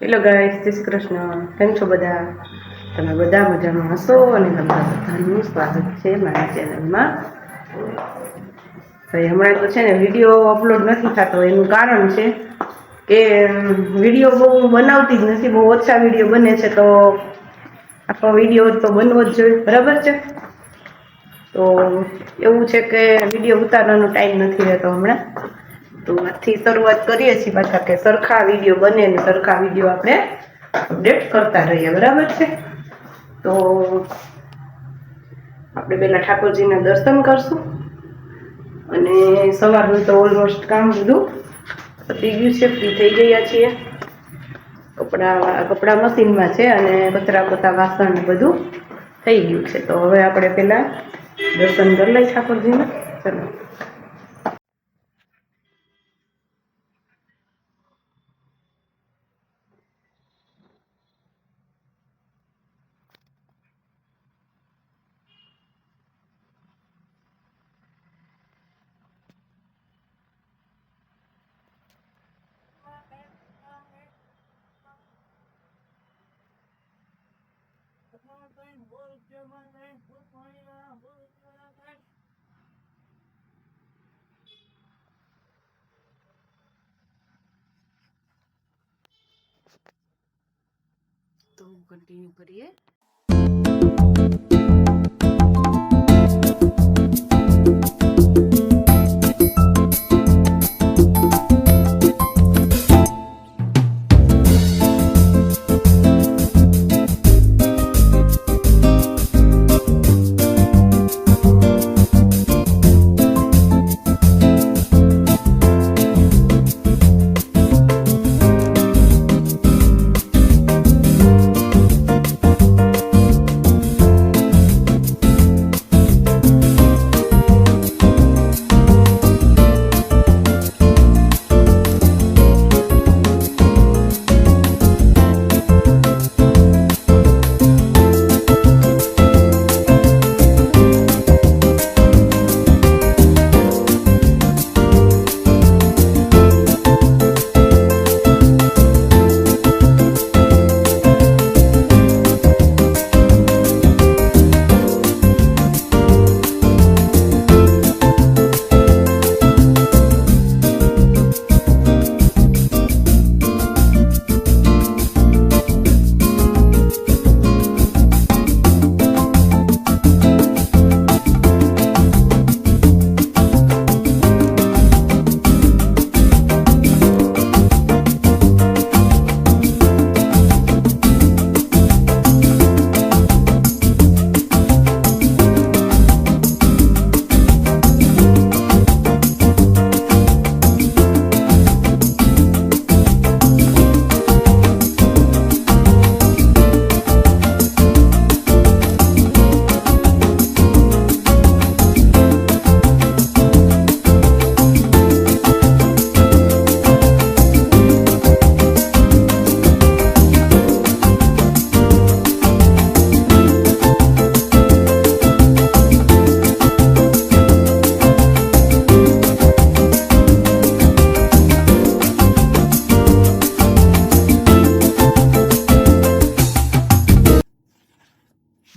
Hello guys, જય શ્રી કૃષ્ણ. કેમ છો બધા? તમે બધા મજામાં હશો અને તમારા બધાનું સ્વાગત છે મારા ચેનલમાં. ભાઈ હમણાં તો છે ને વિડીયો અપલોડ નથી થતો. એનું કારણ છે કે વિડીયો બહુ બનાવતી જ નથી, બહુ ઓછા વિડીયો બને છે. તો આખો વિડીયો તો બનવો જ જોઈએ, બરાબર છે? તો એવું છે કે વિડીયો ઉતારવાનો ટાઈમ નથી રહેતો હમણાં. તો આજથી શરૂઆત કરીએ છીએ પાછા કે સરખા વિડીયો બને ને સરખા વિડીયો આપણે અપડેટ કરતા રહીએ, બરાબર છે? તો આપણે પહેલા ઠાકોરજીના દર્શન કરશું અને સવારનું તો ઓલમોસ્ટ કામ બધું પતી ગયું છે, ફ્રી થઈ ગયા છીએ. કપડાં મશીનમાં છે અને કચરા પોતા વાસણ બધું થઈ ગયું છે. તો હવે આપણે પહેલા દર્શન કરી લઈએ ઠાકોરજીના. ચલો. તો કન્ટિન્યુ કરીએ.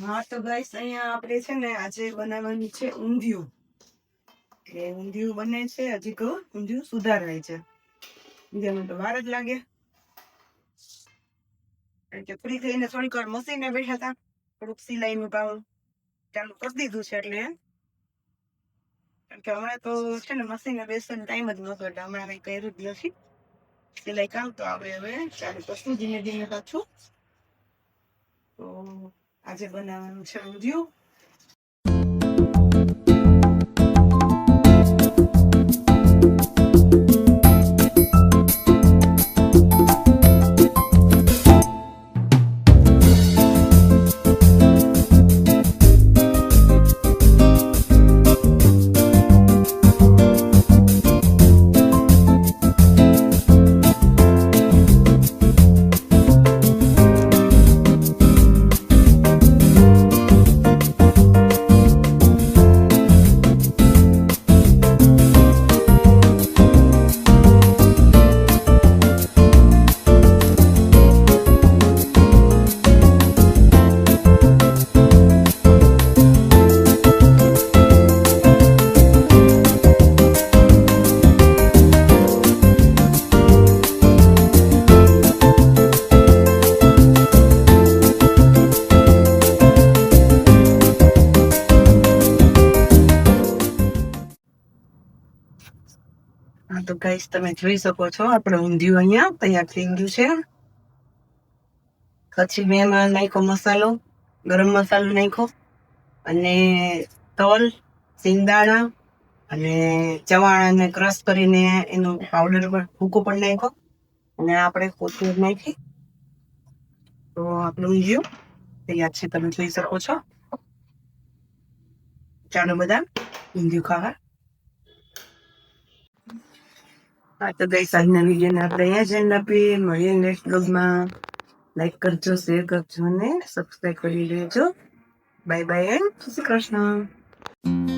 હા તો ગાઈસ, અહીંયા આપણે છે ને આજે બનાવવાની છે ઊંધિયું. કે ઊંધિયું બને છે, હજી કહું ઊંધિયું સુધારાય છે. ઊંધિયામાં તો વાર જ લાગે. કારણ કે ફ્રી થઈને થોડીક વાર મશીને બેઠા હતા, થોડુંક સિલાઈનું કામ ચાલુ કરી દીધું છે. એટલે કારણ કે હમણાં તો છે ને મશીને બેસવાનો ટાઈમ જ નહોતો, એટલે હમણાં કંઈ કર્યું જ નથી. સિલાઈ કામ તો આપણે હવે ચાલુ કરશું ધીમે ધીમે પાછું. તો આજે બનાવવાનું છે ઊંધિયું. ગાઈસ તમે જોઈ શકો છો આપણે ઊંધિયું અહીંયા તૈયાર થઈ ગયું છે. પછી મેં એમાં નાખ્યો મસાલો, ગરમ મસાલો નાખ્યો અને તલ, સિંગદાણા અને ચવાણાને ક્રશ કરીને એનો પાવડર પણ ભૂકો પણ નાખ્યો અને આપણે કોથમીર નાખી. તો આપણું ઊંધિયું તૈયાર છે, તમે જોઈ શકો છો. ચાલો બધા ઊંધિયું ખાવા. હા તો ગાઈસ આજના વિડીયોને આપણે અહીંયા જ એન્ડ આપીએ. મળીએ નેક્સ્ટ બ્લોગમાં. લાઈક કરજો, શેર કરજો અને સબસ્ક્રાઈબ કરી લેજો. બાય બાય એન્ડ જય શ્રી કૃષ્ણ.